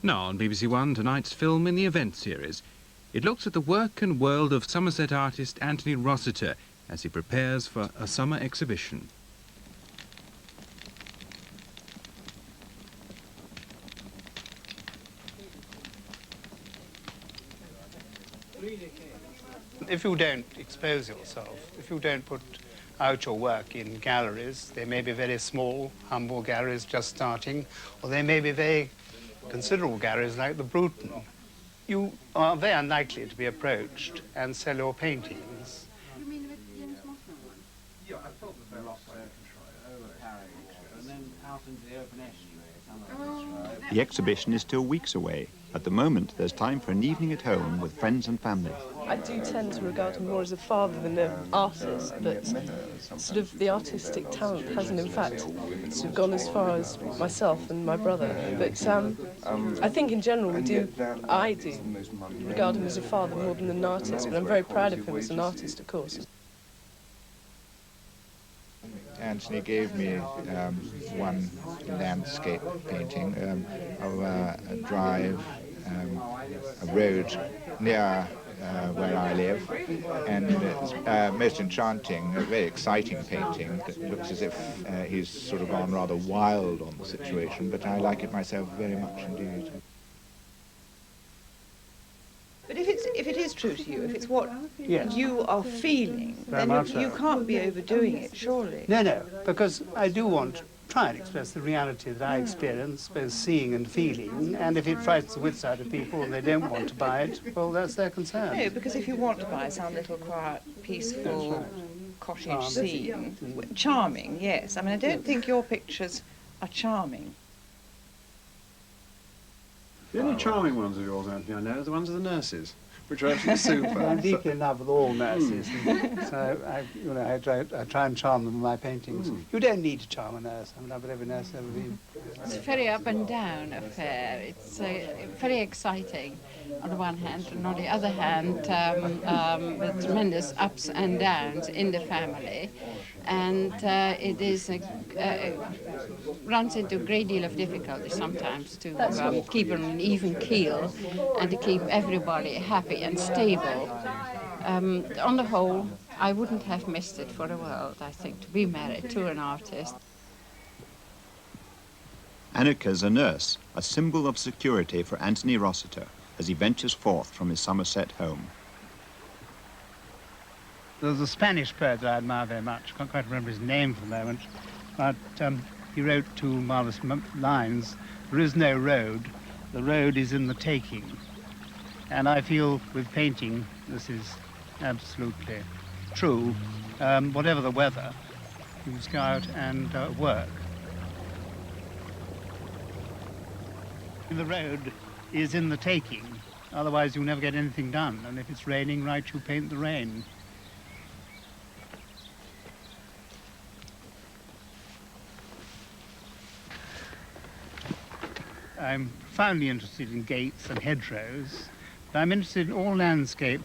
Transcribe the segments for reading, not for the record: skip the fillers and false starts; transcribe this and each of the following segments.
Now on BBC One, tonight's film in the event series. It looks at the work and world of Somerset artist Anthony Rossiter as he prepares for a summer exhibition. If you don't expose yourself, if you don't put out your work in galleries, they may be very small, humble galleries just starting, or they may be very considerable galleries like the Bruton. You are very unlikely to be approached and sell your paintings. You mean with James Mossman one? Yeah, I thought that there was overcarrying and then out into the open estuary. The exhibition is still weeks away. At the moment, there's time for an evening at home with friends and family. I do tend to regard him more as a father than an artist, but sort of the artistic talent hasn't in fact sort of gone as far as myself and my brother. But I think in general I do regard him as a father more than an artist, but I'm very proud of him as an artist, of course. Anthony gave me one landscape painting of a drive, a road near where I live, and it's most enchanting, a very exciting painting that looks as if he's sort of gone rather wild on the situation, but I like it myself very much indeed. But if it is true to you, if it's what Yes. you are feeling, Very then much you so. can't be overdoing it, surely. No, because I do want to try and express the reality that I experience, both seeing and feeling, and if it frightens the wits out of people and they don't want to buy it, well, that's their concern. No, because if you want to buy some little quiet, peaceful cottage scene, charming, yes. I mean, I don't think your pictures are charming. The only charming ones of yours, Anthony, I know, are the ones of the nurses, which are absolutely super. I'm deeply in love with all nurses, so I try and charm them in my paintings. You don't need to charm a nurse. I'm in love with every nurse I've ever been. It's a very up and down affair. It's very exciting on the one hand, and on the other hand, with tremendous ups and downs in the family. And it is runs into a great deal of difficulty sometimes to keep on an even keel and to keep everybody happy and stable. On the whole, I wouldn't have missed it for the world, I think, to be married to an artist. Annika's a nurse, a symbol of security for Anthony Rossiter as he ventures forth from his Somerset home. There's a Spanish poet that I admire very much. I can't quite remember his name for the moment, but he wrote two marvelous lines. There is no road, the road is in the taking. And I feel with painting, this is absolutely true. Whatever the weather, you must go out and work. The road is in the taking, otherwise you'll never get anything done. And if it's raining, right, you paint the rain. I'm profoundly interested in gates and hedgerows, but I'm interested in all landscape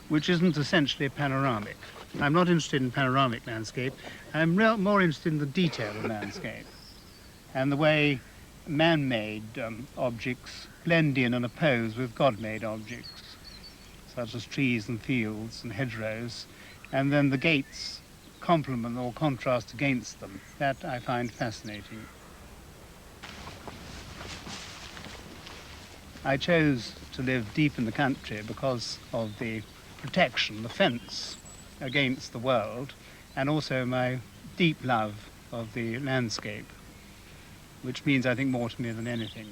which isn't essentially panoramic. I'm not interested in panoramic landscape. I'm more interested in the detail of landscape and the way man-made objects blend in and oppose with God-made objects, such as trees and fields and hedgerows, and then the gates complement or contrast against them. That I find fascinating. I chose to live deep in the country because of the protection, the fence against the world, and also my deep love of the landscape, which means, I think, more to me than anything.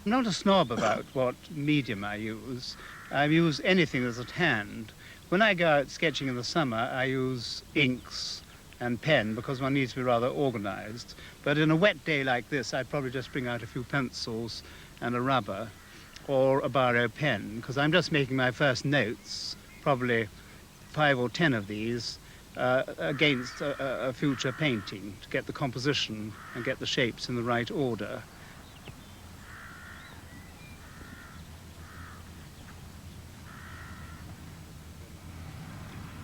I'm not a snob about what medium I use. I use anything that's at hand. When I go out sketching in the summer, I use inks and pen because one needs to be rather organized. But in a wet day like this, I'd probably just bring out a few pencils and a rubber or a biro pen, because I'm just making my first notes, probably 5 or 10 of these, against a future painting to get the composition and get the shapes in the right order.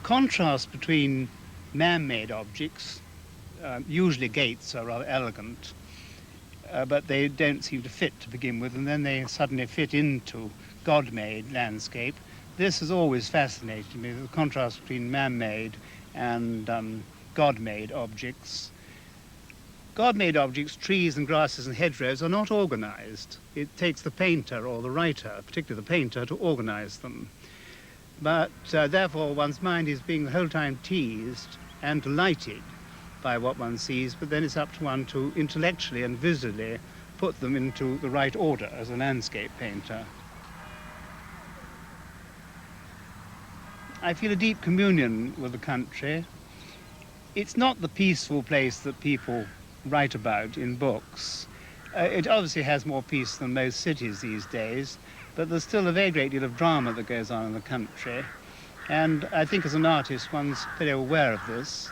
contrast between man-made objects, usually gates are rather elegant, but they don't seem to fit to begin with, and then they suddenly fit into God-made landscape. This has always fascinated me, the contrast between man-made and God-made objects. God-made objects, trees and grasses and hedgerows, are not organized. It takes the painter or the writer, particularly the painter, to organize them. But therefore one's mind is being the whole time teased and delighted by what one sees, but then it's up to one to intellectually and visually put them into the right order as a landscape painter. I feel a deep communion with the country. It's not the peaceful place that people write about in books. It obviously has more peace than most cities these days, but there's still a very great deal of drama that goes on in the country. And I think as an artist, one's very aware of this.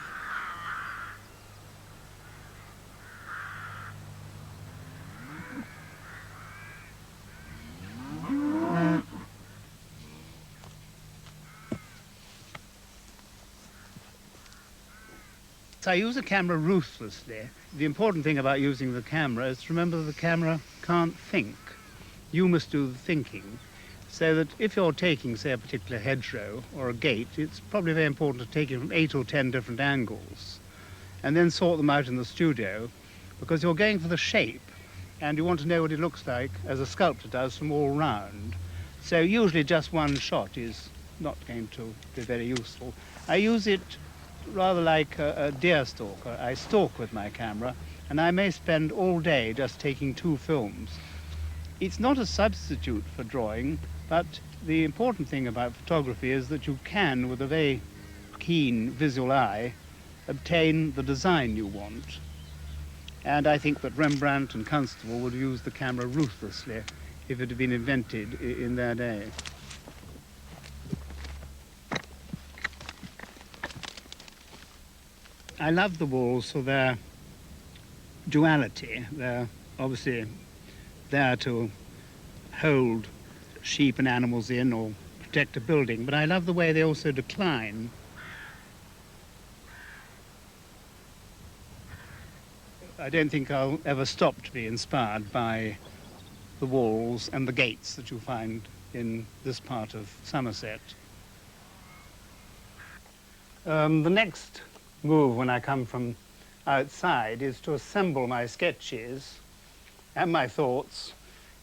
So I use a camera ruthlessly. The important thing about using the camera is to remember that the camera can't think. You must do the thinking. So that if you're taking, say, a particular hedgerow or a gate, it's probably very important to take it from 8 or 10 different angles and then sort them out in the studio, because you're going for the shape and you want to know what it looks like, as a sculptor does, from all round. So usually just one shot is not going to be very useful. I use it rather like a deer stalker. I stalk with my camera, and I may spend all day just taking 2 films. It's not a substitute for drawing, but the important thing about photography is that you can, with a very keen visual eye, obtain the design you want. And I think that Rembrandt and Constable would use the camera ruthlessly if it had been invented in their day. I love the walls for their duality. They're obviously there to hold sheep and animals in or protect a building, but I love the way they also decline. I don't think I'll ever stop to be inspired by the walls and the gates that you find in this part of Somerset. The next move when I come from outside is to assemble my sketches and my thoughts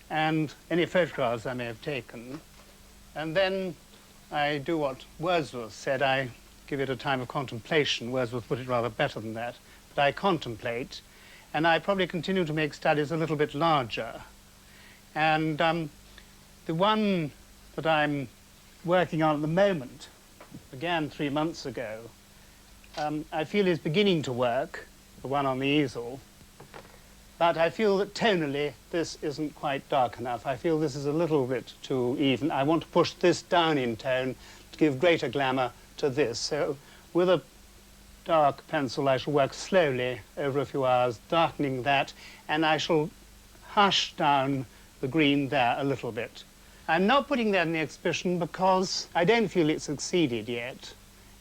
and any photographs I may have taken, and then I do what Wordsworth said. I give it a time of contemplation. Wordsworth put it rather better than that, but I contemplate, and I probably continue to make studies a little bit larger. And the one that I'm working on at the moment began 3 months ago. I feel is beginning to work, the one on the easel, but I feel that tonally this isn't quite dark enough. I feel this is a little bit too even. I want to push this down in tone to give greater glamour to this. So with a dark pencil I shall work slowly over a few hours, darkening that, and I shall hush down the green there a little bit. I'm not putting that in the exhibition because I don't feel it's succeeded yet,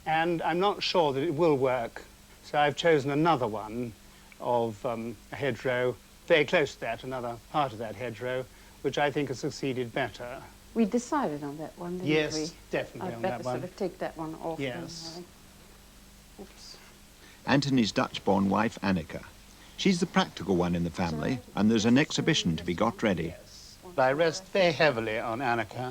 and I'm not sure that it will work. So I've chosen another one of a hedgerow, very close to that, another part of that hedgerow, which I think has succeeded better. We decided on that one, didn't we? Yes, definitely on that one. I'd better sort of take that one off. Yes. Oops. Anthony's Dutch-born wife, Annika. She's the practical one in the family, and there's an exhibition to be got ready. I rest very heavily on Annika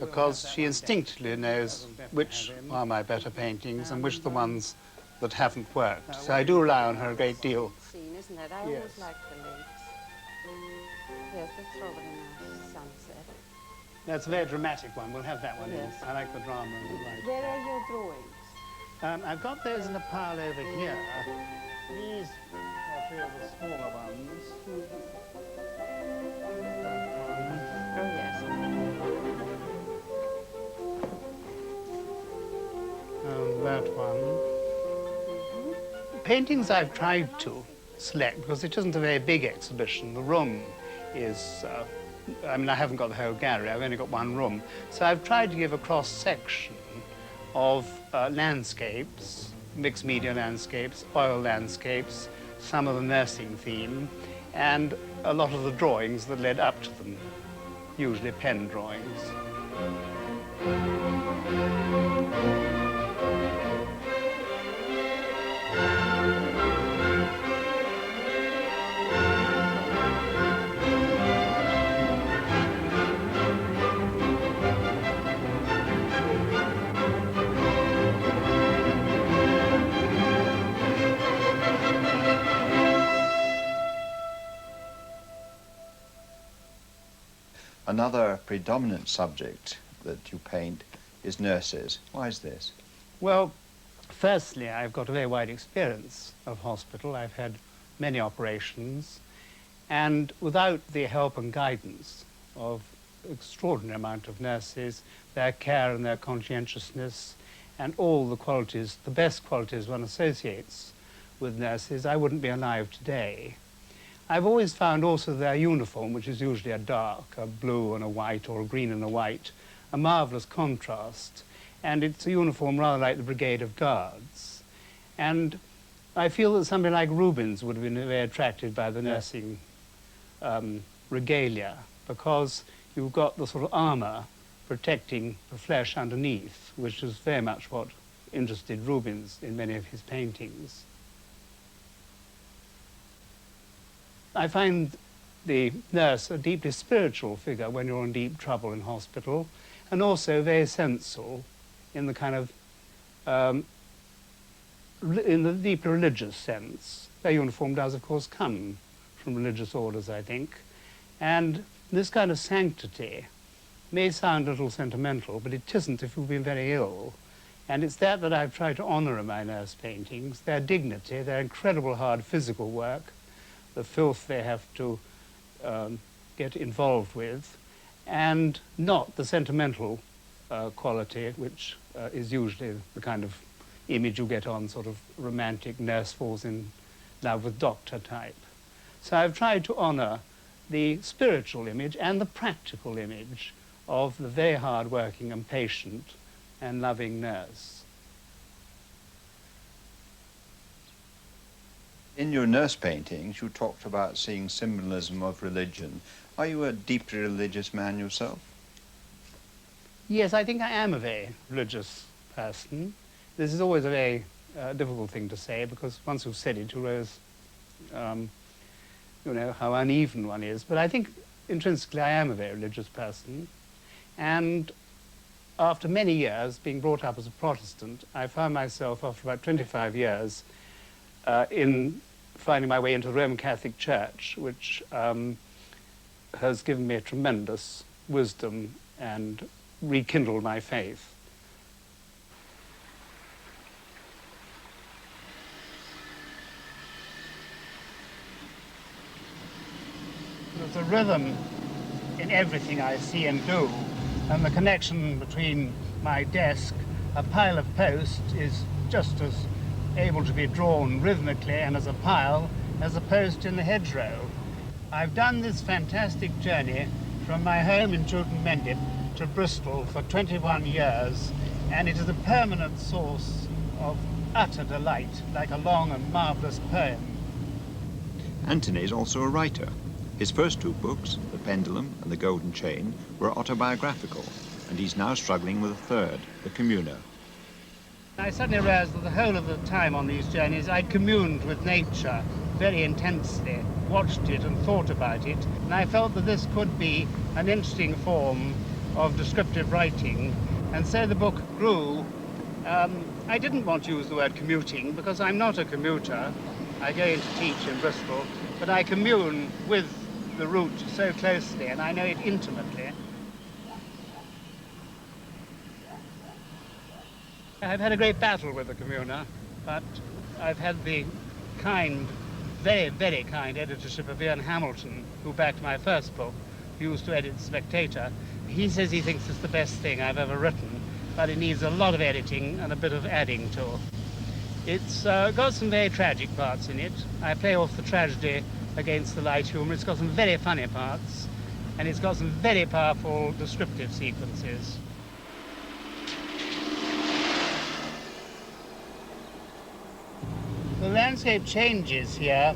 because she instinctively knows which are my better paintings and which are the ones that haven't worked. So I do rely on her a great deal. Isn't it? I always like the lakes. Yes, that's rather a nice sunset. That's a very dramatic one. We'll have that one Yes. in. I like the drama and the light. Where are your drawings? I've got those in a pile over here. These are 3 of the smaller ones. Oh, yes. That one. Paintings I've tried to select because it isn't a very big exhibition. The room is, I haven't got the whole gallery, I've only got one room. So I've tried to give a cross-section of landscapes, mixed media landscapes, oil landscapes, some of the nursing theme, and a lot of the drawings that led up to them, usually pen drawings. Another predominant subject that you paint is nurses. Why is this? Well, firstly, I've got a very wide experience of hospital. I've had many operations, and without the help and guidance of extraordinary amount of nurses, their care and their conscientiousness, and all the qualities, the best qualities one associates with nurses, I wouldn't be alive today. I've always found also their uniform, which is usually a dark, a blue and a white, or a green and a white, a marvellous contrast. And it's a uniform rather like the Brigade of Guards. And I feel that somebody like Rubens would have been very attracted by the nursing regalia, because you've got the sort of armour protecting the flesh underneath, which is very much what interested Rubens in many of his paintings. I find the nurse a deeply spiritual figure when you're in deep trouble in hospital, and also very sensual in the kind of, in the deep religious sense. Their uniform does, of course, come from religious orders, I think. And this kind of sanctity may sound a little sentimental, but it isn't if you've been very ill. And it's that I've tried to honour in my nurse paintings, their dignity, their incredible hard physical work, the filth they have to get involved with, and not the sentimental quality, which is usually the kind of image you get on sort of romantic nurse falls in love with doctor type. So I've tried to honour the spiritual image and the practical image of the very hard-working and patient and loving nurse. In your nurse paintings, you talked about seeing symbolism of religion. Are you a deeply religious man yourself? Yes, I think I am a very religious person. This is always a very difficult thing to say, because once you've said it, you realize, you know, how uneven one is. But I think intrinsically I am a very religious person. And after many years being brought up as a Protestant, I found myself, after about 25 years, in finding my way into the Roman Catholic Church, which has given me a tremendous wisdom and rekindled my faith. There's a rhythm in everything I see and do, and the connection between my desk, a pile of posts, is just as able to be drawn rhythmically and as a pile as a post in the hedgerow. I've done this fantastic journey from my home in Chewton Mendip to Bristol for 21 years, and it is a permanent source of utter delight, like a long and marvellous poem. Anthony is also a writer. His first two books, The Pendulum and The Golden Chain, were autobiographical, and he's now struggling with a third, The Communer. I suddenly realized that the whole of the time on these journeys I'd communed with nature very intensely, watched it and thought about it, and I felt that this could be an interesting form of descriptive writing, and so the book grew. I didn't want to use the word commuting, because I'm not a commuter. I go in to teach in Bristol, but I commune with the route so closely, and I know it intimately. I've had a great battle with the communer, but I've had the kind, very, very kind editorship of Ian Hamilton, who backed my first book, who used to edit Spectator. He says he thinks it's the best thing I've ever written, but it needs a lot of editing and a bit of adding to. It's got some very tragic parts in it. I play off the tragedy against the light humour. It's got some very funny parts, and it's got some very powerful descriptive sequences. The landscape changes here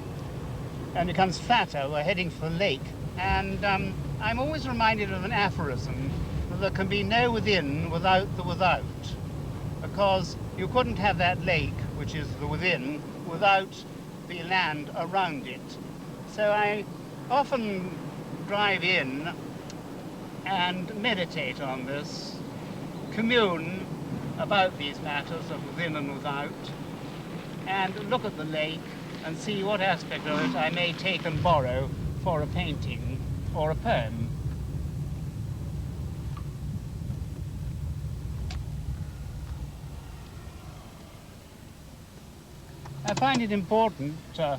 and becomes flatter. We're heading for the lake. And I'm always reminded of an aphorism that there can be no within without the without, because you couldn't have that lake, which is the within, without the land around it. So I often drive in and meditate on this, commune about these matters of within and without, and look at the lake and see what aspect of it I may take and borrow for a painting or a poem. I find it important to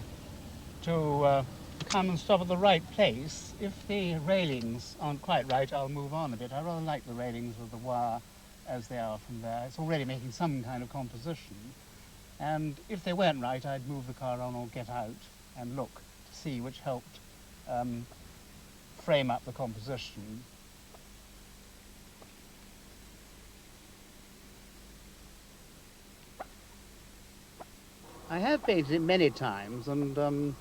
come and stop at the right place. If the railings aren't quite right, I'll move on a bit. I rather like the railings with the wire as they are from there. It's already making some kind of composition. And if they weren't right, I'd move the car on or get out and look to see which helped frame up the composition. I have painted it many times, and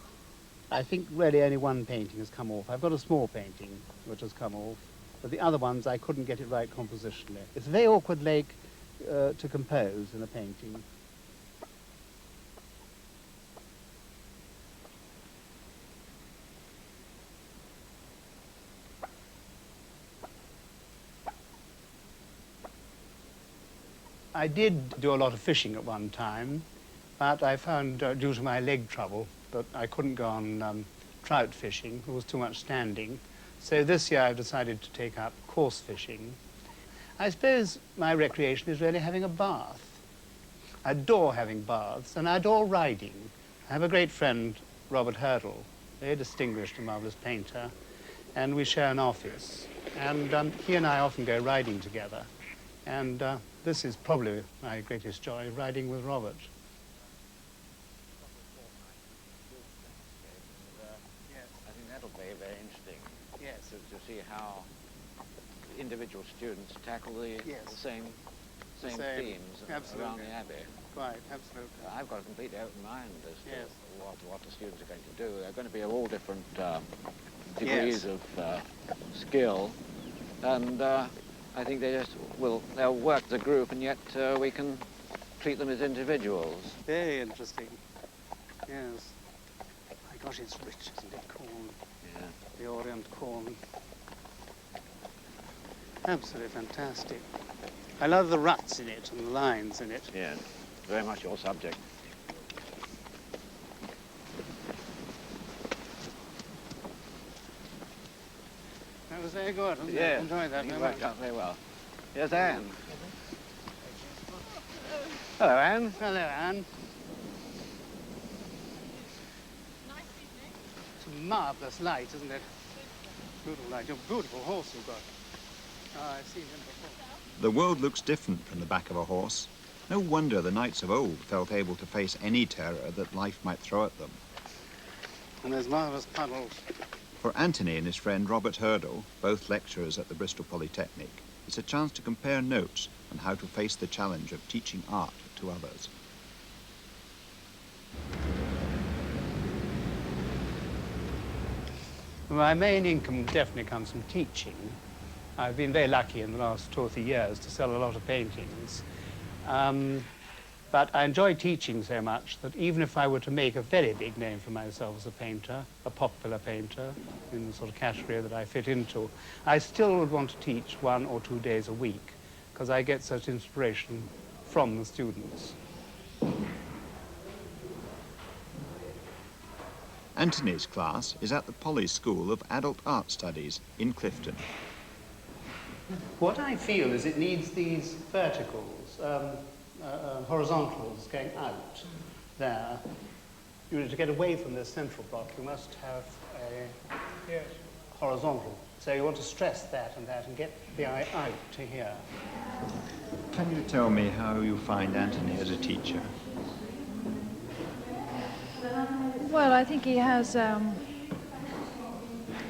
I think really only one painting has come off. I've got a small painting which has come off, but the other ones I couldn't get it right compositionally. It's a very awkward lake to compose in a painting. I did do a lot of fishing at one time, but I found, due to my leg trouble, that I couldn't go on trout fishing. There was too much standing. So this year I've decided to take up coarse fishing. I suppose my recreation is really having a bath. I adore having baths, and I adore riding. I have a great friend, Robert Hurdle, very distinguished and marvellous painter, and we share an office. And he and I often go riding together. And this is probably my greatest joy, riding with Robert. I think that'll be very interesting. Yes. To see how individual students tackle the same themes around the Abbey. Quite, absolutely. I've got a completely open mind as to Yes. what the students are going to do. They're going to be of all different degrees of skill, and I think they'll work as a group, and yet we can treat them as individuals. Very interesting. Yes. My gosh, it's rich, isn't it? Corn. Yeah. The Orient corn. Absolutely fantastic. I love the ruts in it and the lines in it. Yeah, very much your subject. That was very good. Wasn't it? Yeah, I enjoyed that you very worked much. out very well. Here's Anne. Hello, Anne. Hello, Anne. It's a marvellous light, isn't it? Beautiful light. You're a beautiful horse you've got. Oh, I've seen him before. The world looks different from the back of a horse. No wonder the knights of old felt able to face any terror that life might throw at them. And there's marvellous puddles. For Anthony and his friend Robert Hurdle, both lecturers at the Bristol Polytechnic, it's a chance to compare notes on how to face the challenge of teaching art to others. My main income definitely comes from teaching. I've been very lucky in the last 2 or 3 years to sell a lot of paintings. But I enjoy teaching so much that even if I were to make a very big name for myself as a painter, a popular painter, in the sort of category that I fit into, I still would want to teach 1 or 2 days a week, because I get such inspiration from the students. Anthony's class is at the Poly School of Adult Art Studies in Clifton. What I feel is it needs these verticals, horizontals going out there. You know, to get away from this central block, you must have a horizontal. So you want to stress that and get the eye out to here. Can you tell me how you find Anthony as a teacher? Well, I think he has a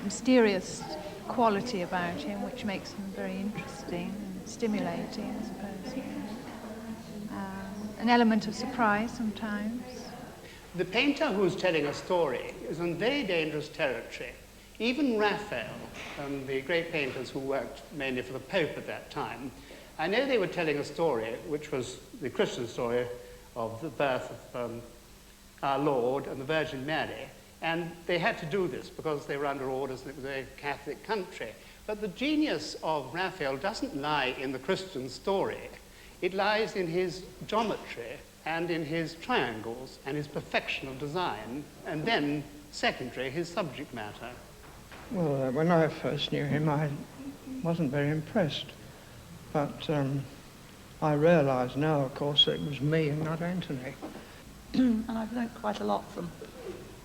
mysterious quality about him which makes him very interesting and stimulating, I suppose. An element of surprise sometimes. The painter who's telling a story is in very dangerous territory. Even Raphael and the great painters who worked mainly for the Pope at that time, I know they were telling a story which was the Christian story of the birth of our Lord and the Virgin Mary, and they had to do this because they were under orders and it was a Catholic country. But the genius of Raphael doesn't lie in the Christian story. It lies in his geometry and in his triangles and his perfection of design, and then, secondary, his subject matter. Well, when I first knew him, I wasn't very impressed. But I realise now, of course, that it was me and not Anthony. And I've learnt quite a lot from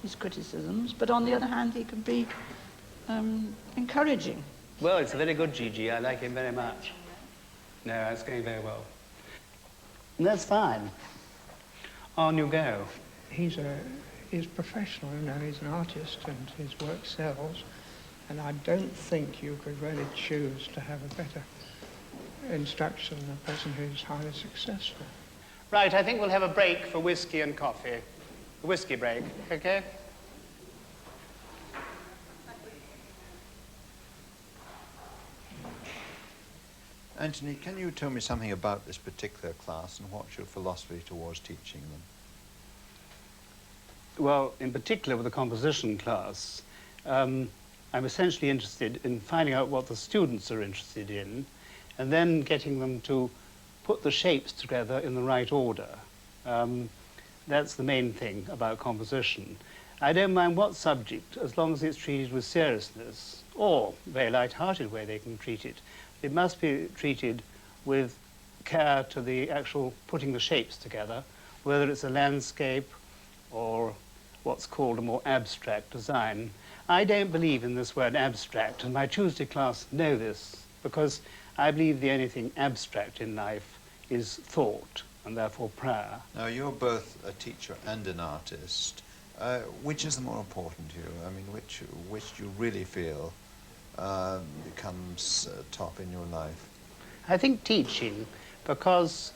his criticisms, but on the other hand, he can be encouraging. Well, it's a very good Gigi. I like him very much. No, it's going very well. And that's fine. On you go. He's professional, you know, he's an artist and his work sells, and I don't think you could really choose to have a better instruction than a person who's highly successful. Right, I think we'll have a break for whiskey and coffee. A whiskey break, okay? Anthony, can you tell me something about this particular class and what's your philosophy towards teaching them? Well, in particular with the composition class, I'm essentially interested in finding out what the students are interested in and then getting them to put the shapes together in the right order. That's the main thing about composition. I don't mind what subject, as long as it's treated with seriousness, or very light-hearted way they can treat it. It must be treated with care to the actual putting the shapes together, whether it's a landscape or what's called a more abstract design. I don't believe in this word abstract, and my Tuesday class know this, because I believe the only thing abstract in life is thought, and therefore prayer. Now, you're both a teacher and an artist. Which is the more important to you? I mean, which do you really feel becomes top in your life? I think teaching, because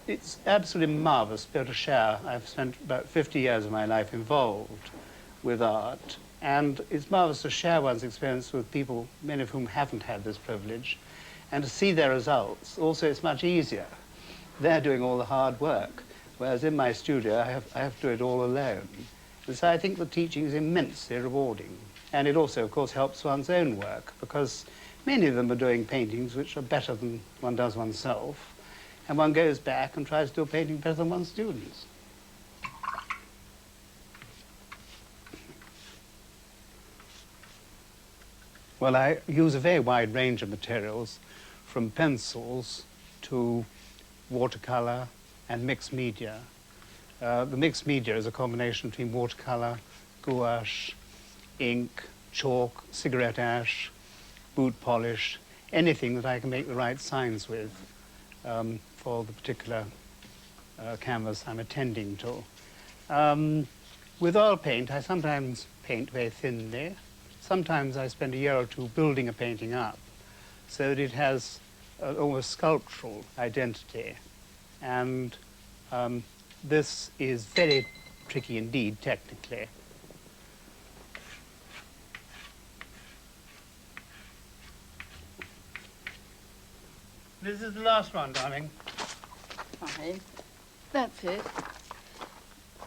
it's absolutely marvellous to be able to share. I've spent about 50 years of my life involved with art, and it's marvellous to share one's experience with people, many of whom haven't had this privilege, and to see their results. Also, it's much easier. They're doing all the hard work, whereas in my studio, I have to do it all alone. And so I think the teaching is immensely rewarding. And it also, of course, helps one's own work, because many of them are doing paintings which are better than one does oneself, and one goes back and tries to do a painting better than one's students. Well, I use a very wide range of materials, from pencils to watercolor and mixed media. The mixed media is a combination between watercolor, gouache, ink, chalk, cigarette ash, boot polish, anything that I can make the right signs with for the particular canvas I'm attending to. With oil paint, I sometimes paint very thinly. Sometimes I spend a year or two building a painting up so that it has an almost sculptural identity. And this is very tricky indeed, technically. This is the last one, darling. Fine. That's it.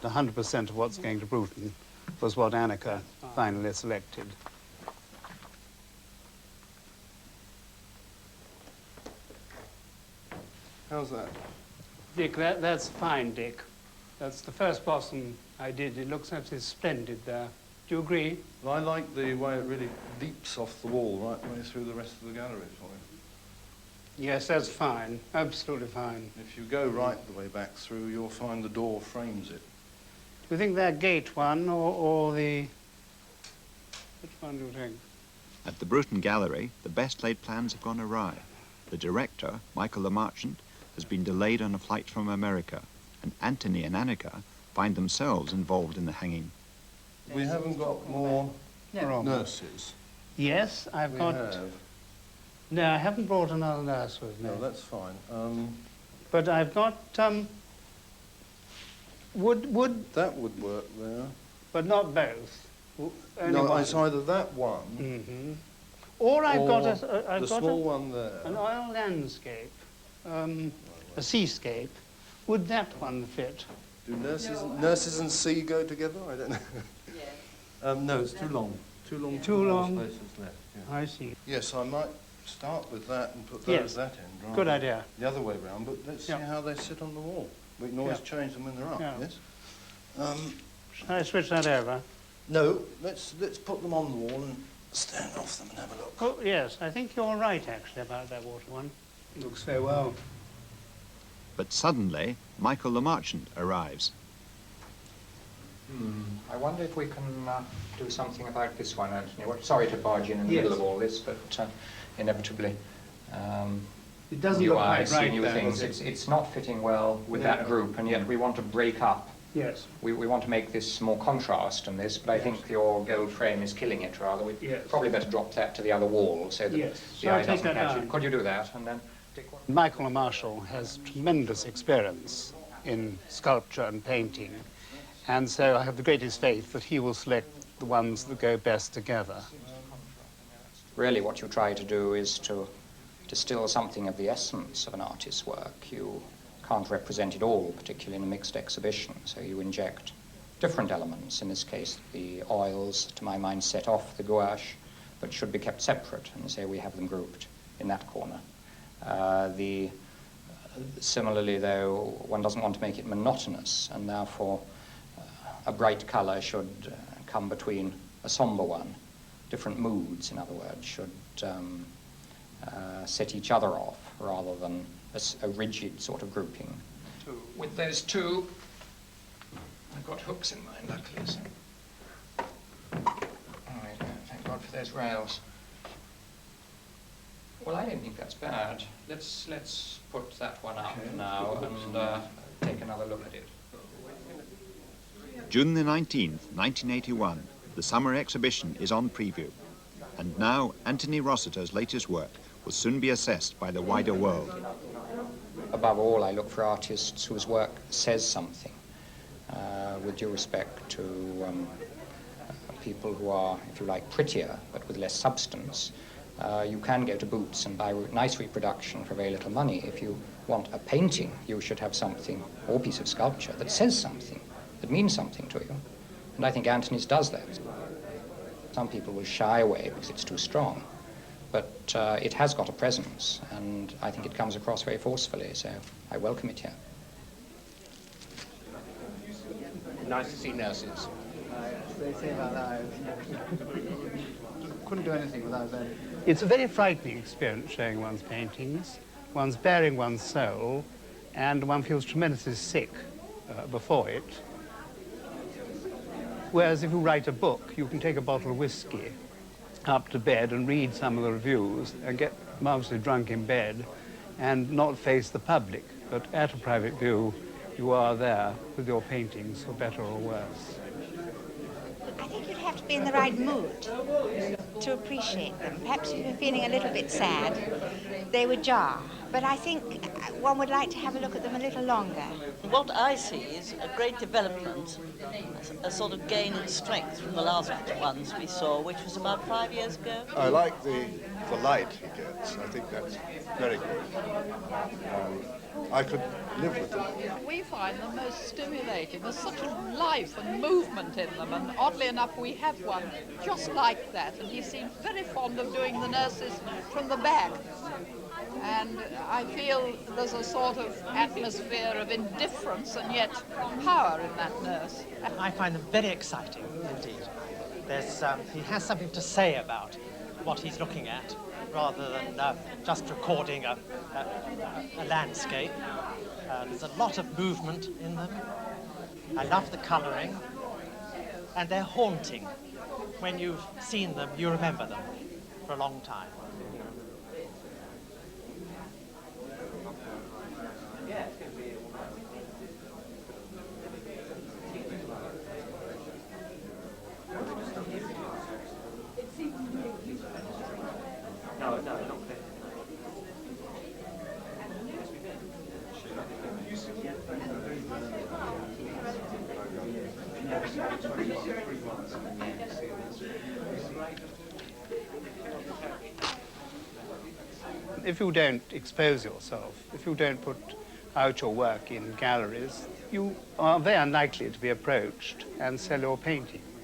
100% of what's going to Bruton was what Annika finally selected. How's that? Dick, that's fine, Dick. That's the first blossom I did. It looks absolutely splendid there. Do you agree? Well, I like the way it really leaps off the wall right the way through the rest of the gallery for you. Yes, that's fine. Absolutely fine. If you go right the way back through, you'll find the door frames it. Do you think that gate one or the... Which one do you think? At the Bruton Gallery, the best laid plans have gone awry. The director, Michael the Marchant, has been delayed on a flight from America, and Anthony and Annika find themselves involved in the hanging. We haven't got more nurses. Yes, I've got... have. No, I haven't brought another nurse with me. No, that's fine. But I've got Would That would work there. but not both. Only No, one. it's either that one Mm-hmm. Or I've got the small one there. an oil landscape, a seascape. Would that one fit? Do nurses and sea go together? I don't know. No, it's too long. Too long. Too long. Spaces left. Yeah. I see. Yes, I might start with that and put Yes. those at that end. Rather Good than idea. The other way round, but let's see how they sit on the wall. We can always change them when they're up. Yeah. Yes. Shall I switch that over? No, let's put them on the wall and stand off them and have a look. Oh, yes, I think you're right, actually, about that water one. It looks so well. But suddenly, Michael the Merchant arrives. I wonder if we can do something about this one, Anthony. Sorry to barge in the middle of all this, but inevitably It doesn't new look eyes quite see right, new though, things. does it? It's not fitting well with that group, and yet we want to break up. Yes. We want to make this more contrast in this, but I think your gold frame is killing it rather. We'd probably better drop that to the other wall so that the eye doesn't catch it. Could you do that? And then Michael Marshall has tremendous experience in sculpture and painting, and so I have the greatest faith that he will select the ones that go best together. really what you try to do is to distill something of the essence of an artist's work. You can't represent it all, particularly in a mixed exhibition, so you inject different elements. In this case, the oils, to my mind, set off the gouache, but should be kept separate, and say we have them grouped in that corner. Similarly, though, one doesn't want to make it monotonous, and therefore a bright color should come between a somber one. Different moods, in other words, should set each other off rather than a rigid sort of grouping. With those two, I've got hooks in mind, luckily. So. All right, thank God for those rails. Well, I don't think that's bad. Let's put that one up now and take another look at it. June the 19th, 1981, the summer exhibition is on preview. And now Anthony Rossiter's latest work will soon be assessed by the wider world. Above all, I look for artists whose work says something, with due respect to people who are, if you like, prettier, but with less substance. You can go to Boots and buy nice reproduction for very little money. If you want a painting, you should have something, or a piece of sculpture, that says something, that means something to you. And I think Anthony's does that. Some people will shy away because it's too strong, but it has got a presence, and I think it comes across very forcefully, so I welcome it here. Nice to see nurses. They say about that. Couldn't do anything without them. It's a very frightening experience showing one's paintings. One's bearing one's soul, and one feels tremendously sick before it. Whereas if you write a book, you can take a bottle of whiskey up to bed and read some of the reviews and get marvelously drunk in bed and not face the public. But at a private view, you are there with your paintings, for better or worse. I think you'd have to be in the right mood to appreciate them. Perhaps if you're feeling a little bit sad, they would jar. But I think one would like to have a look at them a little longer. What I see is a great development, a sort of gain in strength from the last ones we saw, which was about 5 years ago. I like the light he gets. I think that's very good. I could live with them. We find them most stimulating. There's such a life and movement in them, and oddly enough we have one just like that, and he seems very fond of doing the nurses from the back. And I feel there's a sort of atmosphere of indifference and yet power in that nurse. I find them very exciting indeed. He has something to say about what he's looking at, rather than just recording a landscape. There's a lot of movement in them. I love the colouring, and they're haunting. When you've seen them, you remember them for a long time. No, not clear. If you don't expose yourself, if you don't put out your work in galleries, you are very unlikely to be approached and sell your paintings.